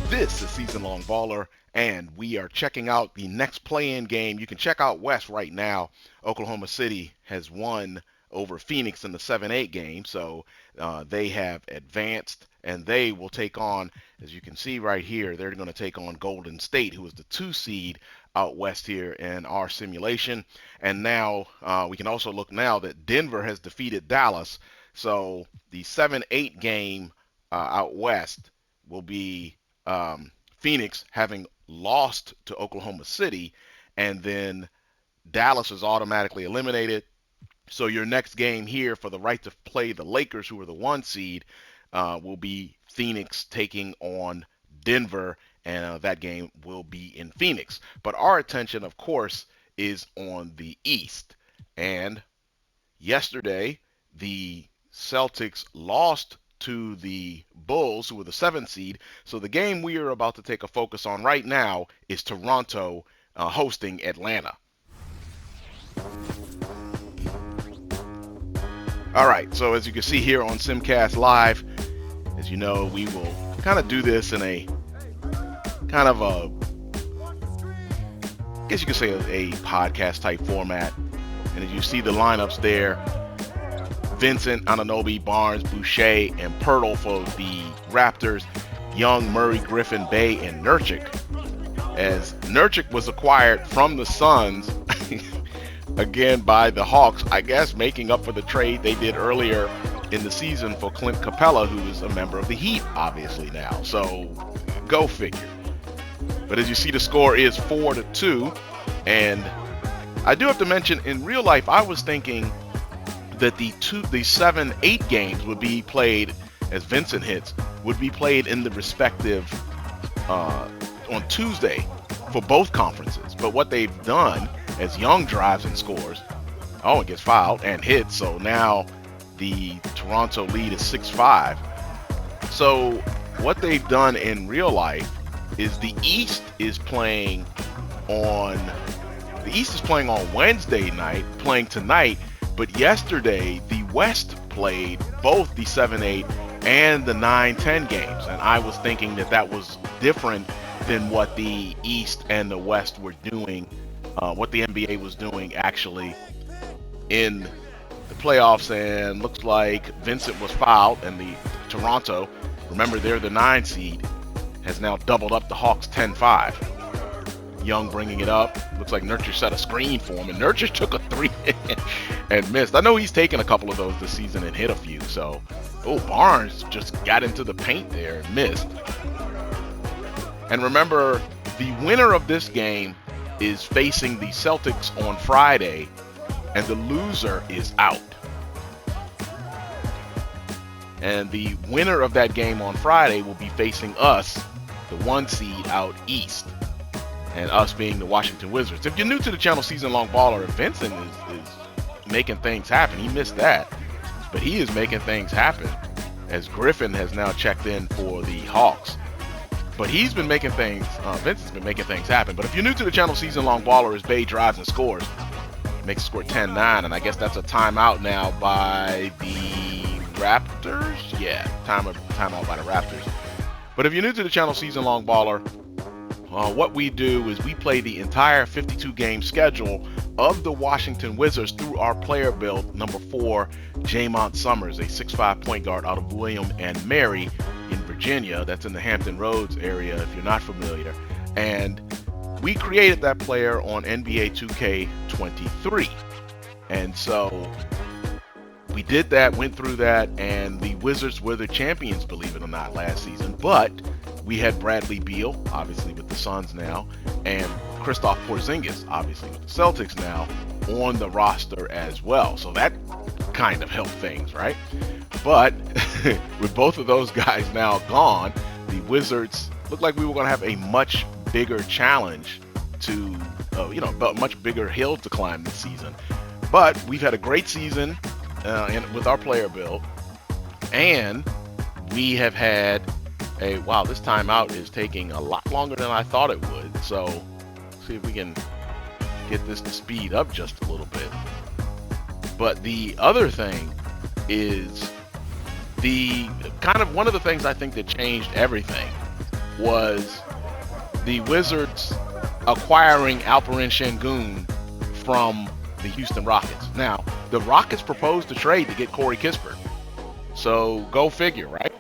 This is Season Long Baller, and we are checking out the next play-in game. You can check out West right now. Oklahoma City has won over Phoenix in the 7-8 game, so they have advanced, and they will take on, as you can see right here, they're going to take on Golden State, who is the 2 seed out west here in our simulation. And now we can also look now that Denver has defeated Dallas, so the 7-8 game out west will be Phoenix having lost to Oklahoma City, and then Dallas is automatically eliminated. So your next game here for the right to play the Lakers, who are the 1 seed, will be Phoenix taking on Denver, and that game will be in Phoenix. But our attention, of course, is on the East. And yesterday, the Celtics lost to the Bulls, who were the 7th seed. So the game we are about to take a focus on right now is Toronto hosting Atlanta. All right, so as you can see here on Simcast Live, as you know, we will kind of do this in a kind of a, I guess you could say a podcast type format. And as you see the lineups there, Vincent, Anunoby, Barnes, Boucher, and Pirtle for the Raptors, Young, Murray, Griffin, Bay, and Nurkic. As Nurkic was acquired from the Suns, again by the Hawks, I guess making up for the trade they did earlier in the season for Clint Capella, who is a member of the Heat, obviously now. So, go figure. But as you see, the score is 4-2. And I do have to mention, in real life, I was thinking that the 7-8 games would be played, as Vincent hits, would be played in the respective on Tuesday for both conferences. But what they've done, as Young drives and scores, and gets fouled and hits, so now the Toronto lead is 6-5. So what they've done in real life is the East is playing on Wednesday night, playing tonight. But yesterday, the West played both the 7-8 and the 9-10 games. And I was thinking that was different than what the East and the West were doing, what the NBA was doing actually in the playoffs. And looks like Vincent was fouled, and the Toronto, remember they're the 9 seed, has now doubled up the Hawks 10-5. Young bringing it up. Looks like Nurkic set a screen for him, and Nurkic took a 3 and missed. I know he's taken a couple of those this season and hit a few. So, Barnes just got into the paint there and missed. And remember, the winner of this game is facing the Celtics on Friday, and the loser is out. And the winner of that game on Friday will be facing us, the 1 seed out east, and us being the Washington Wizards. If you're new to the channel, Season Long Baller, Vincent is making things happen. He missed that, but he is making things happen, as Griffin has now checked in for the Hawks. But he's been making things, Vincent's been making things happen. But if you're new to the channel, Season Long Baller, as Bay drives and scores, makes the score 10-9, and I guess that's a timeout now by the Raptors? Yeah, timeout by the Raptors. But if you're new to the channel, Season Long Baller, what we do is we play the entire 52-game schedule of the Washington Wizards through our player build, number 4, Jaymont Summerz, a 6'5" point guard out of William and Mary in Virginia. That's in the Hampton Roads area, if you're not familiar. And we created that player on NBA 2K23. And so we did that, went through that, and the Wizards were the champions, believe it or not, last season. But we had Bradley Beal, obviously with the Suns now, and Kristaps Porzingis, obviously with the Celtics now, on the roster as well. So that kind of helped things, right? But with both of those guys now gone, the Wizards looked like we were going to have a much bigger challenge to, a much bigger hill to climb this season. But we've had a great season with our player build, and we have had this timeout is taking a lot longer than I thought it would. So see if we can get this to speed up just a little bit. But the other thing is one of the things I think that changed everything was the Wizards acquiring Alperen Şengün from the Houston Rockets. Now, the Rockets proposed to trade to get Corey Kispert. So go figure, right?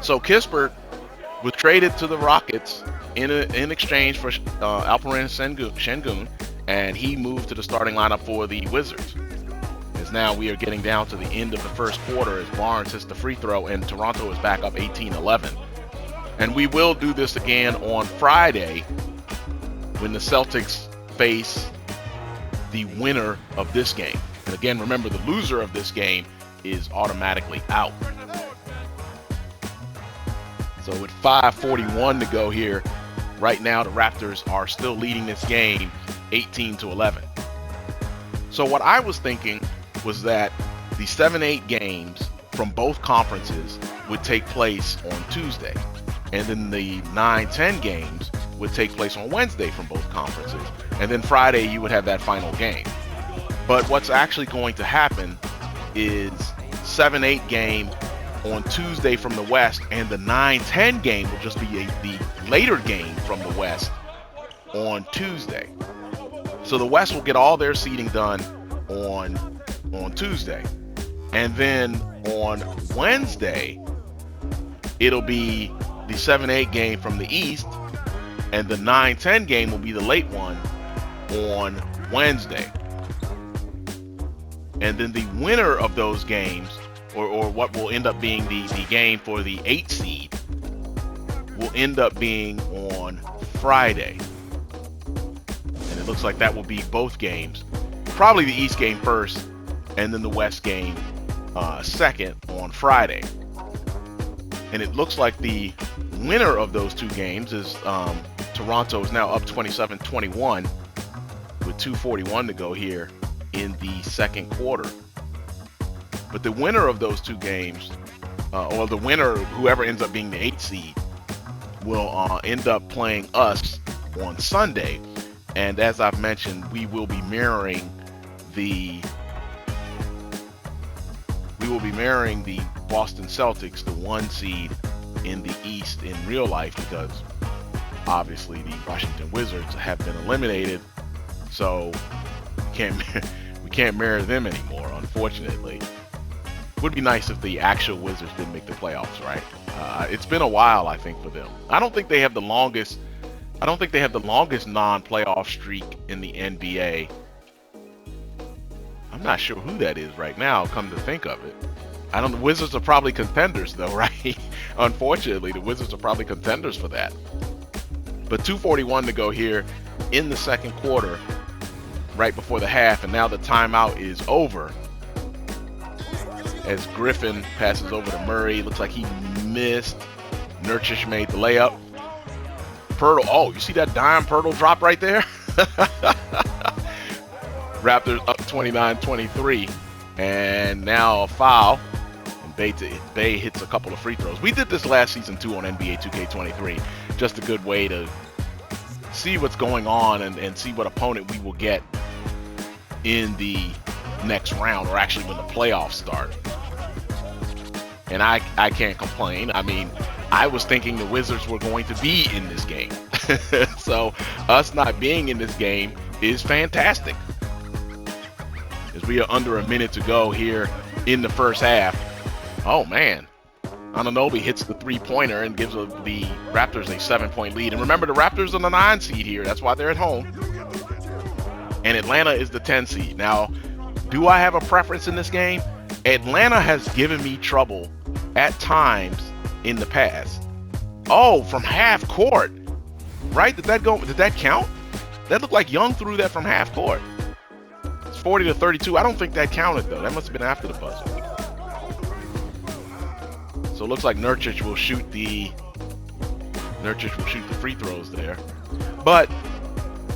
So Kispert was traded to the Rockets in exchange for Alperen Şengün, and he moved to the starting lineup for the Wizards. As now we are getting down to the end of the first quarter as Barnes hits the free throw and Toronto is back up 18-11. And we will do this again on Friday when the Celtics face the winner of this game. And again, remember, the loser of this game is automatically out. So with 5:41 to go here, right now the Raptors are still leading this game 18-11. So what I was thinking was that the 7-8 games from both conferences would take place on Tuesday. And then the 9-10 games would take place on Wednesday from both conferences. And then Friday you would have that final game. But what's actually going to happen is 7-8 game on Tuesday from the West, and the 9-10 game will just be the later game from the West on Tuesday. So the West will get all their seeding done on Tuesday. And then on Wednesday, it'll be the 7-8 game from the East, and the 9-10 game will be the late one on Wednesday. And then the winner of those games, or what will end up being the game for the 8 seed, will end up being on Friday. And it looks like that will be both games. Probably the East game first, and then the West game second on Friday. And it looks like the winner of those two games is Toronto is now up 27-21 with 2:41 to go here in the second quarter. But the winner of those two games, or the winner, whoever ends up being the 8 seed, will end up playing us on Sunday. And as I've mentioned, we will be mirroring the Boston Celtics, the 1 seed in the East in real life, because obviously the Washington Wizards have been eliminated. So we can't mirror them anymore, unfortunately. Would be nice if the actual Wizards didn't make the playoffs, right? It's been a while, I think, for them. I don't think they have the longest non-playoff streak in the NBA. I'm not sure who that is right now, come to think of it. The Wizards are probably contenders though, right? Unfortunately, the Wizards are probably contenders for that. But 2:41 to go here in the second quarter, right before the half, and now the timeout is over. As Griffin passes over to Murray, looks like he missed. Nurkic made the layup. Pirtle, oh, you see that dime Pirtle drop right there? Raptors up 29-23, and now a foul. And Bay hits a couple of free throws. We did this last season too on NBA 2K23. Just a good way to see what's going on and see what opponent we will get in the next round, or actually when the playoffs start. And I can't complain. I mean, I was thinking the Wizards were going to be in this game. So us not being in this game is fantastic. As we are under a minute to go here in the first half. Oh man, Anunoby hits the 3-pointer and gives the Raptors a 7-point lead. And remember, the Raptors are the 9 seed here. That's why they're at home. And Atlanta is the 10 seed. Now, do I have a preference in this game? Atlanta has given me trouble at times in the past. Oh, from half court. Right? Did that count? That looked like Young threw that from half court. It's 40-32. I don't think that counted though. That must have been after the buzzer. So it looks like Nurkic will shoot the free throws there. But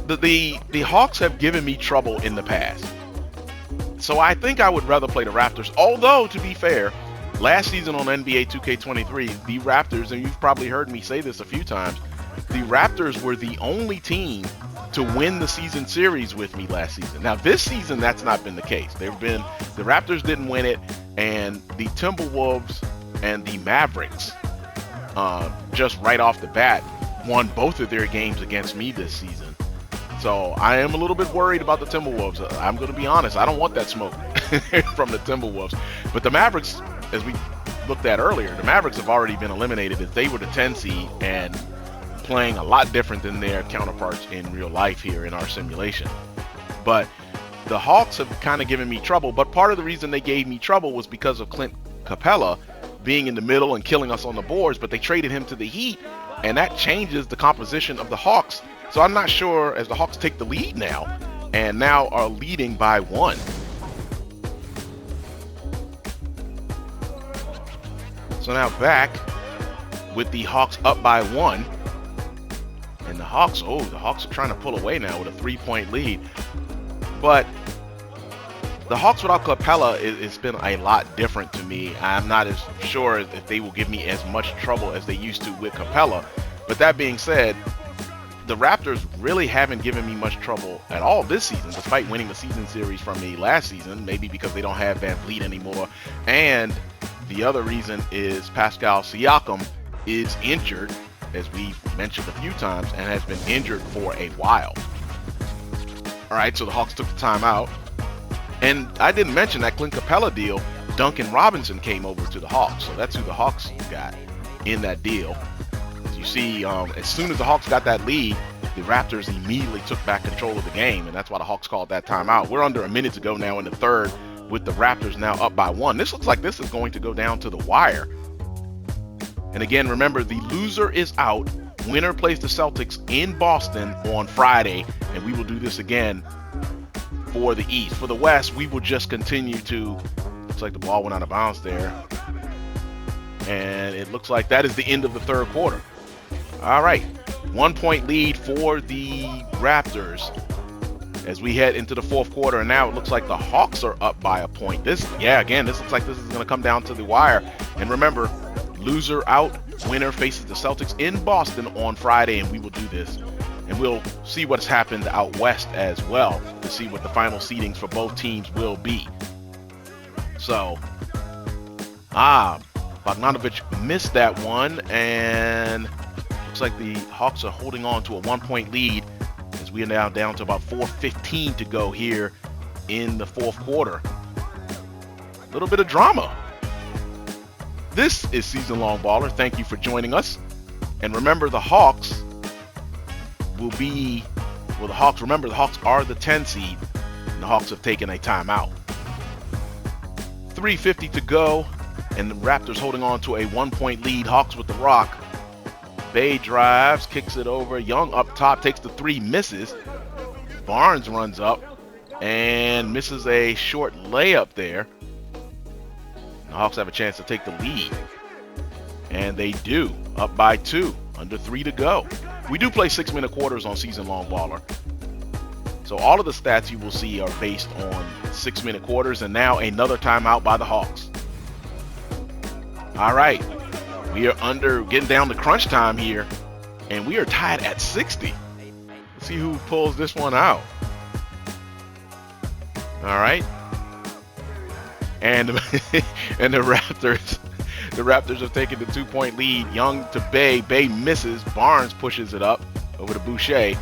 the Hawks have given me trouble in the past. So I think I would rather play the Raptors. Although, to be fair, last season on NBA 2K23, the Raptors, and you've probably heard me say this a few times, the Raptors were the only team to win the season series with me last season. Now this season, that's not been the case. The Raptors didn't win it, and the Timberwolves and the Mavericks just right off the bat won both of their games against me this season. So I am a little bit worried about the Timberwolves. I'm going to be honest. I don't want that smoke from the Timberwolves. But the Mavericks, as we looked at earlier, the Mavericks have already been eliminated as they were the 10 seed and playing a lot different than their counterparts in real life here in our simulation. But the Hawks have kind of given me trouble. But part of the reason they gave me trouble was because of Clint Capella being in the middle and killing us on the boards. But they traded him to the Heat, and that changes the composition of the Hawks. So I'm not sure, as the Hawks take the lead now, and now are leading by 1. So now back with the Hawks up by 1. And the Hawks are trying to pull away now with a 3-point lead. But the Hawks without Capella, it's been a lot different to me. I'm not as sure if they will give me as much trouble as they used to with Capella. But that being said, the Raptors really haven't given me much trouble at all this season, despite winning the season series from me last season, maybe because they don't have Van Vliet anymore. And the other reason is Pascal Siakam is injured, as we've mentioned a few times, and has been injured for a while. All right, so the Hawks took the timeout. And I didn't mention that Clint Capella deal, Duncan Robinson came over to the Hawks. So that's who the Hawks got in that deal. As you see, as soon as the Hawks got that lead, the Raptors immediately took back control of the game, and that's why the Hawks called that timeout. We're under a minute to go now in the third, with the Raptors now up by 1. This looks like this is going to go down to the wire. And again, remember, the loser is out. Winner plays the Celtics in Boston on Friday, and we will do this again for the East. For the West, we will just continue to, looks like the ball went out of bounds there. And it looks like that is the end of the third quarter. All right, 1-point lead for the Raptors as we head into the fourth quarter. And now it looks like the Hawks are up by a point. This looks like this is going to come down to the wire. And remember, loser out, winner faces the Celtics in Boston on Friday, and we will do this. And we'll see what's happened out west as well to see what the final seedings for both teams will be. So, Bogdanovic missed that one, and looks like the Hawks are holding on to a 1-point lead as we are now down to about 4:15 to go here in the fourth quarter. A little bit of drama. This is Season Long Baller. Thank you for joining us. And remember, the Hawks will be, the Hawks are the 10 seed, and the Hawks have taken a timeout. 3:50 to go, and the Raptors holding on to a 1-point lead. Hawks with the rock. Bay drives, kicks it over. Young up top, takes the 3, misses. Barnes runs up and misses a short layup there. The Hawks have a chance to take the lead, and they do, up by 2, under 3 to go. We do play 6-minute quarters on Season Long Baller, so all of the stats you will see are based on 6-minute quarters. And now another timeout by the Hawks. All right, we are getting down to crunch time here, and we are tied at 60. Let's see who pulls this one out. All right. And the Raptors have taken the 2-point lead. Young to Bay. Bay misses. Barnes pushes it up over to Boucher.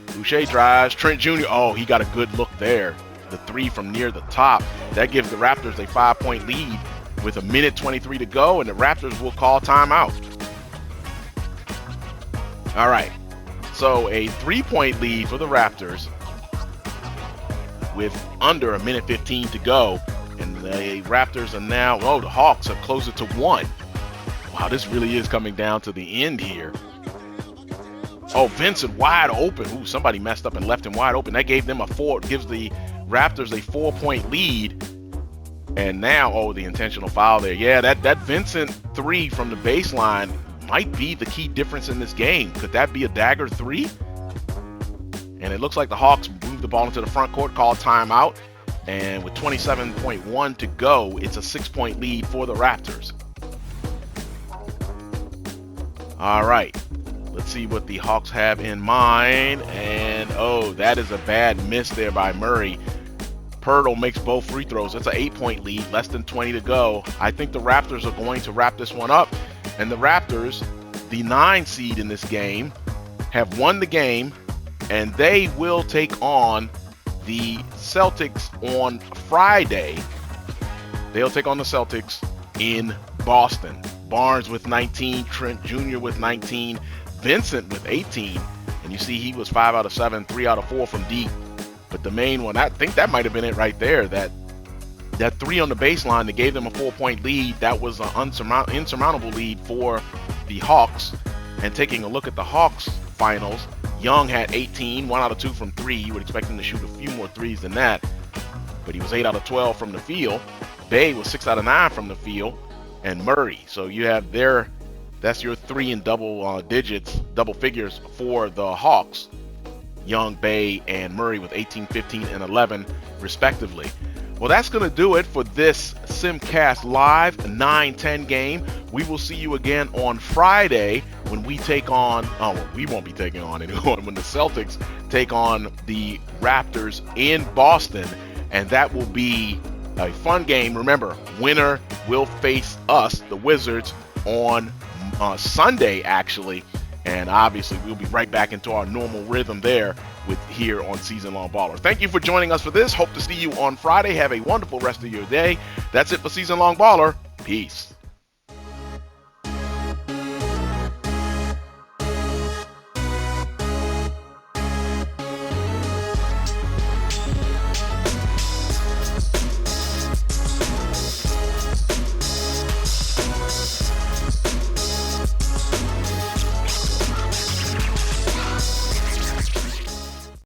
Boucher drives. Trent Jr. Oh, he got a good look there. The 3 from near the top. That gives the Raptors a 5-point lead with a minute 23 to go, and the Raptors will call timeout. All right. So a 3-point lead for the Raptors with under a minute 15 to go. And the Raptors are now, the Hawks have closed it to 1. Wow, this really is coming down to the end here. Oh, Vincent wide open. Ooh, somebody messed up and left him wide open. That gave them gives the Raptors a 4-point lead. And now, the intentional foul there. Yeah, that Vincent 3 from the baseline might be the key difference in this game. Could that be a dagger 3? And it looks like the Hawks moved the ball into the front court, called timeout. And with 27.1 to go, it's a 6-point lead for the Raptors. All right. Let's see what the Hawks have in mind. And, oh, that is a bad miss there by Murray. Pirtle makes both free throws. It's an 8-point lead, less than 20 to go. I think the Raptors are going to wrap this one up. And the Raptors, the 9 seed in this game, have won the game, and they will take on the Celtics on Friday. They'll take on the Celtics in Boston. Barnes with 19, Trent Jr. with 19, Vincent with 18. And you see he was 5 out of 7, 3 out of 4 from deep. But the main one, I think that might have been it right there. That 3 on the baseline that gave them a 4-point lead, that was an insurmountable lead for the Hawks. And taking a look at the Hawks finals, Young had 18, 1 out of 2 from 3. You would expect him to shoot a few more threes than that. But he was 8 out of 12 from the field. Bay was 6 out of 9 from the field. And Murray. So you have that's your 3 in double digits, double figures for the Hawks. Young, Bay, and Murray with 18, 15, and 11 respectively. Well, that's going to do it for this Simcast Live 9-10 game. We will see you again on Friday when we take on, we won't be taking on anyone, when the Celtics take on the Raptors in Boston. And that will be a fun game. Remember, winner will face us, the Wizards, on Sunday, actually. And obviously, we'll be right back into our normal rhythm there here on Season Long Baller. Thank you for joining us for this. Hope to see you on Friday. Have a wonderful rest of your day. That's it for Season Long Baller. Peace.